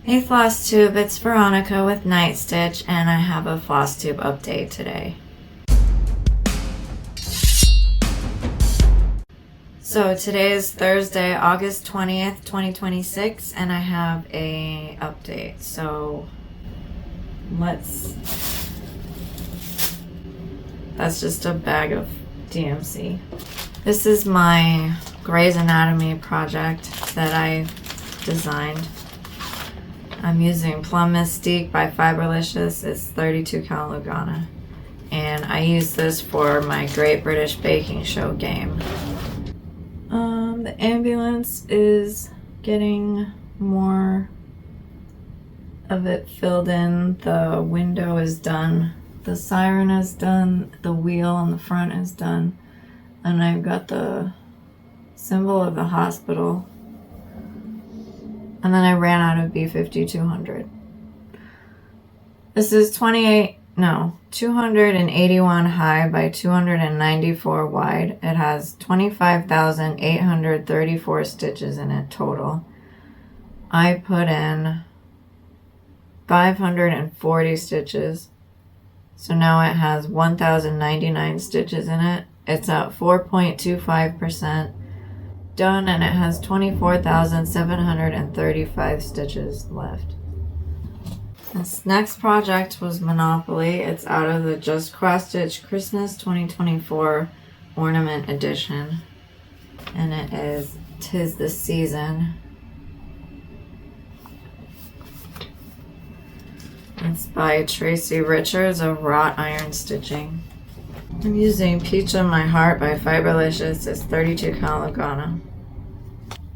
Hey FlossTube, it's Veronica with Night Stitch, and I have a FlossTube update today. So today is Thursday, August 20th, 2026, and I have a update. So that's just a bag of DMC. This is my Grey's Anatomy project that I designed. I'm using Plum Mystique by Fiberlicious. It's 32 count Lugana. And I use this for my Great British Baking Show game. The ambulance is getting more of it filled in. The window is done. The siren is done. The wheel on the front is done. And I've got the symbol of the hospital. And then I ran out of B5200. This is 281 high by 294 wide. It has 25,834 stitches in it total. I put in 540 stitches. So now it has 1,099 stitches in it. It's at 4.25%. done, and it has 24,735 stitches left. This next project was Monopoly. It's out of the Just Cross Stitch Christmas 2024 Ornament Edition, and it is 'Tis the Season. It's by Tracy Richards of Wrought Iron Stitching. I'm using Peach of My Heart by Fiberlicious. It's 32 count Lugana.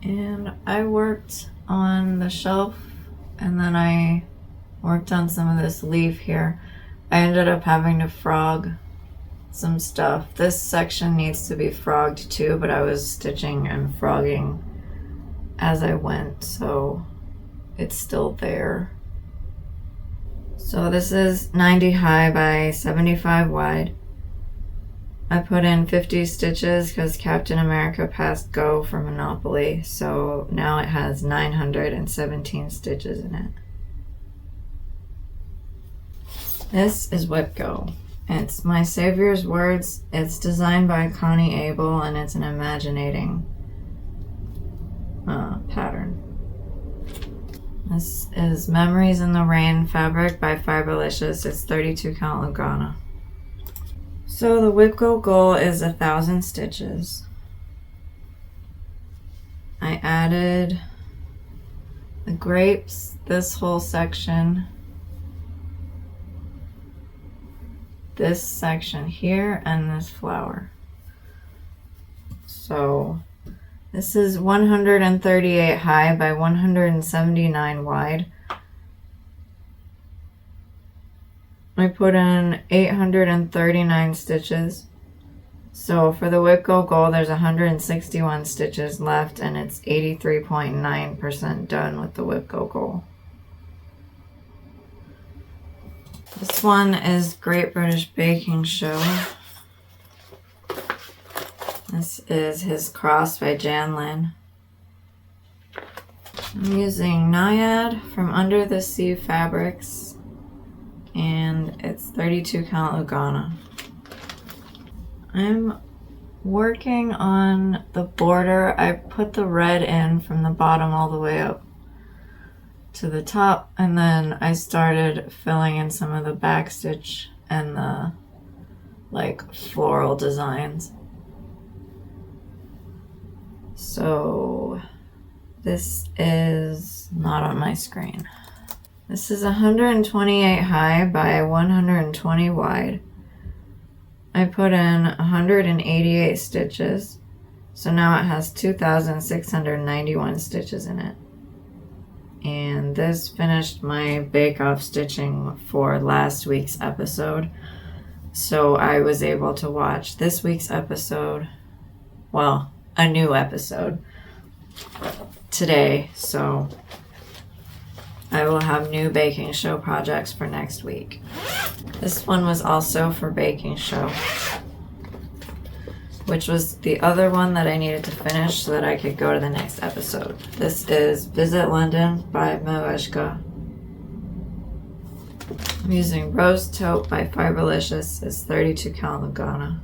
And I worked on the shelf, and then I worked on some of this leaf here. I ended up having to frog some stuff. This section needs to be frogged too, but I was stitching and frogging as I went, so it's still there. So this is 90 high by 75 wide. I put in 50 stitches because Captain America passed go for Monopoly, so now it has 917 stitches in it. This is WIP Go. It's My Savior's Words. It's designed by Connie Abel, and it's an imaginating pattern. This is Memories in the Rain fabric by Fiberlicious. It's 32 count Lugana. So the WIP Go goal is 1,000 stitches. I added the grapes, this whole section, this section here, and this flower. So this is 138 high by 179 wide. I put in 839 stitches. So for the WIP Go goal, there's 161 stitches left, and it's 83.9% done with the WIP Go goal. This one is Great British Baking Show. This is his cross by Jan Lynn. I'm using Naiad from Under the Sea Fabrics, and it's 32 count Lugana. I'm working on the border. I put the red in from the bottom all the way up to the top, and then I started filling in some of the back stitch and the floral designs. So this is not on my screen. This is 128 high by 120 wide. I put in 188 stitches, so now it has 2,691 stitches in it. And this finished my bake-off stitching for last week's episode, so I was able to watch this week's episode, well, a new episode today, so I will have new baking show projects for next week. This one was also for baking show. which was the other one that I needed to finish so that I could go to the next episode. This is Visit London by Mileshka. I'm using Rose Taupe by Fiberlicious. It's 32 count Lugana.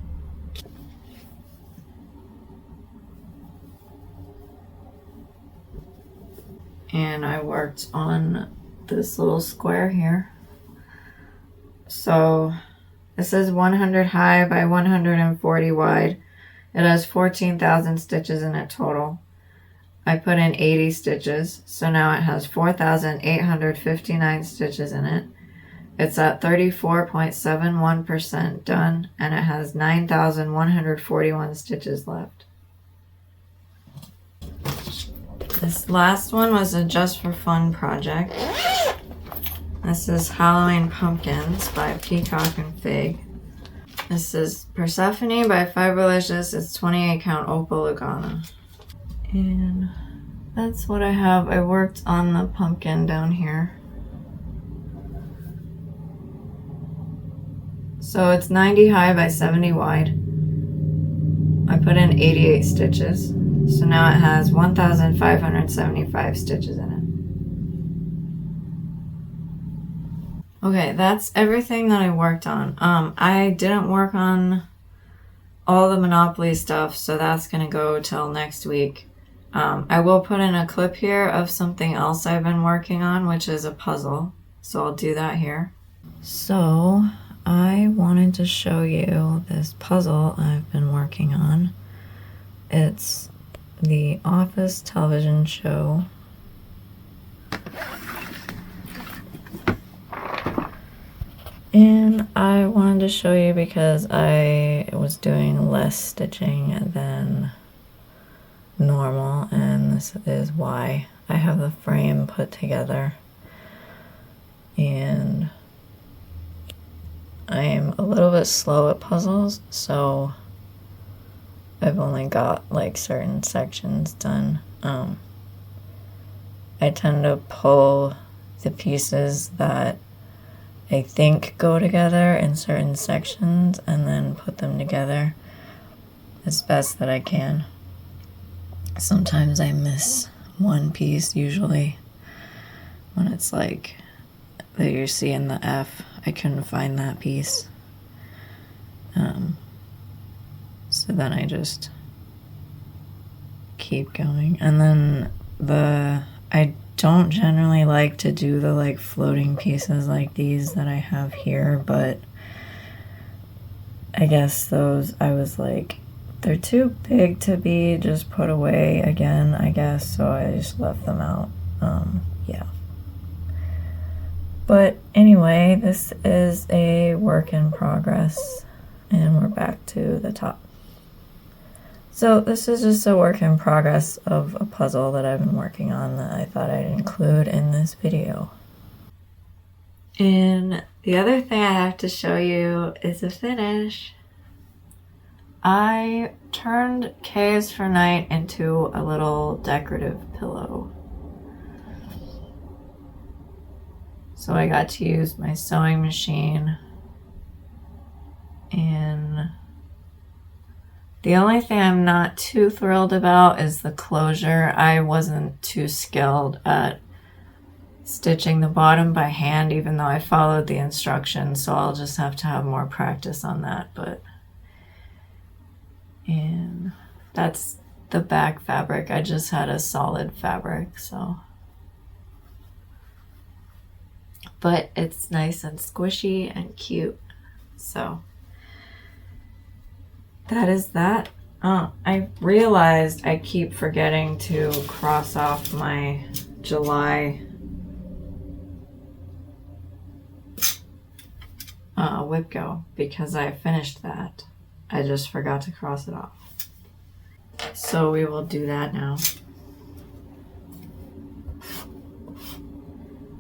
And I worked on this little square here. So this is 100 high by 140 wide. It has 14,000 stitches in it total. I put in 80 stitches, so now it has 4,859 stitches in it. It's at 34.71% done, and it has 9,141 stitches left. This last one was a just for fun project. This is Halloween Pumpkins by Peacock and Fig. This is Persephone by Fiberlicious. It's 28 count Opal Lugana. And that's what I have. I worked on the pumpkin down here. So it's 90 high by 70 wide. I put in 88 stitches. So now it has 1,575 stitches in it. Okay, that's everything that I worked on. I didn't work on all the Monopoly stuff, so that's gonna go till next week. I will put in a clip here of something else I've been working on, which is a puzzle. So I'll do that here. So I wanted to show you this puzzle I've been working on. It's the Office television show. And I wanted to show you because I was doing less stitching than normal, and this is why. I have the frame put together, and I am a little bit slow at puzzles, so I've only got like certain sections done. I tend to pull the pieces that I think go together in certain sections and then put them together as best that I can. Sometimes I miss one piece, usually when it's like that you see in the F. I couldn't find that piece. So then I just keep going. And then I don't generally like to do the like floating pieces like these that I have here, but I guess those, I was like, they're too big to be just put away again, I guess, so I just left them out. Yeah. But anyway, this is a work in progress, and we're back to the top. So this is just a work in progress of a puzzle that I've been working on that I thought I'd include in this video. And the other thing I have to show you is a finish. I turned K is for Night into a little decorative pillow. So I got to use my sewing machine, and the only thing I'm not too thrilled about is the closure. I wasn't too skilled at stitching the bottom by hand, even though I followed the instructions, so I'll just have to have more practice on that. And that's the back fabric. I just had a solid fabric, so. But it's nice and squishy and cute, so. That is that. I realized I keep forgetting to cross off my July WIP go because I finished that. I just forgot to cross it off. So we will do that now.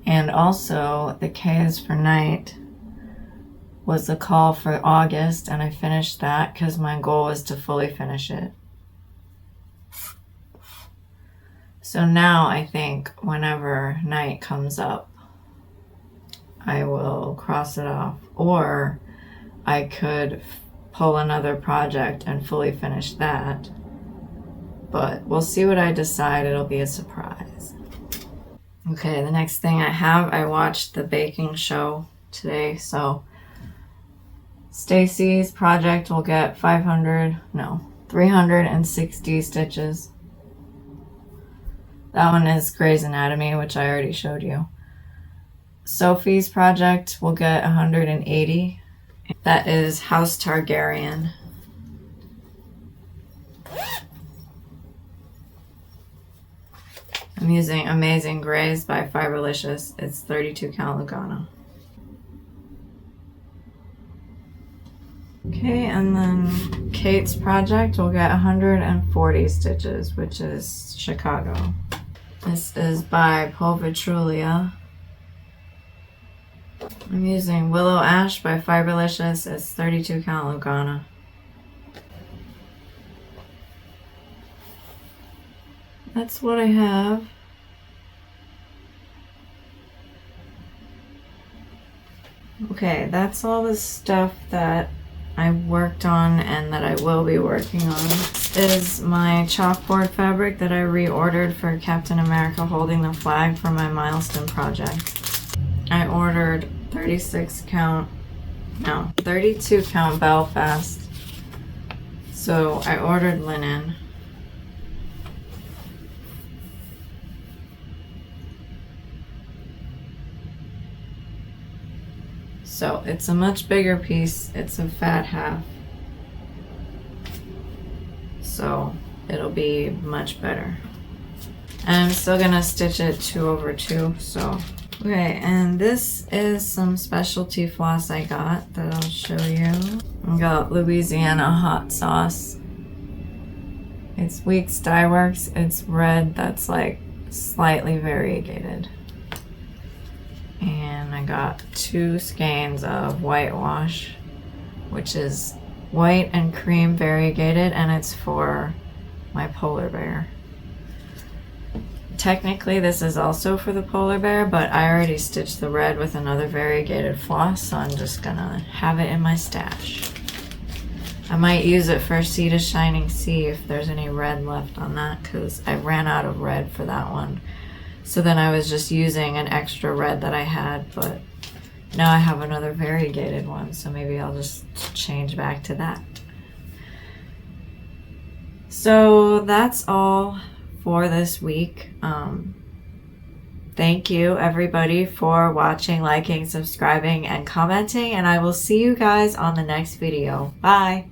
And also, the K is for Night was the call for August, and I finished that because my goal was to fully finish it. So now I think whenever night comes up, I will cross it off, or I could pull another project and fully finish that. But we'll see what I decide. It'll be a surprise. Okay, the next thing I watched the baking show today, so Stacy's project will get 360 stitches. That one is Grey's Anatomy, which I already showed you. Sophie's project will get 180. That is House Targaryen. I'm using Amazing Grays by Fiberlicious. It's 32 count Lugana. Okay, and then Kate's project will get 140 stitches, which is Chicago. This is by Pulvitrulia. I'm using Willow Ash by Fiberlicious. It's 32 count Lugana. That's what I have. Okay, that's all the stuff that I worked on and that I will be working on. This is my chalkboard fabric that I reordered for Captain America holding the flag for my milestone project. I ordered 32 count Belfast. So I ordered linen. So it's a much bigger piece. It's a fat half. So it'll be much better. And I'm still gonna stitch it 2/2, so. Okay, and this is some specialty floss I got that I'll show you. I got Louisiana hot sauce. It's Weeks Dye Works. It's red that's like slightly variegated. And I got 2 skeins of whitewash, which is white and cream variegated, and it's for my polar bear. Technically this is also for the polar bear, but I already stitched the red with another variegated floss, so I'm just gonna have it in my stash. I might use it for Sea to Shining Sea if there's any red left on that, because I ran out of red for that one. So then I was just using an extra red that I had, but now I have another variegated one, so maybe I'll just change back to that. So that's all for this week. Thank you everybody for watching, liking, subscribing, and commenting, and I will see you guys on the next video. Bye!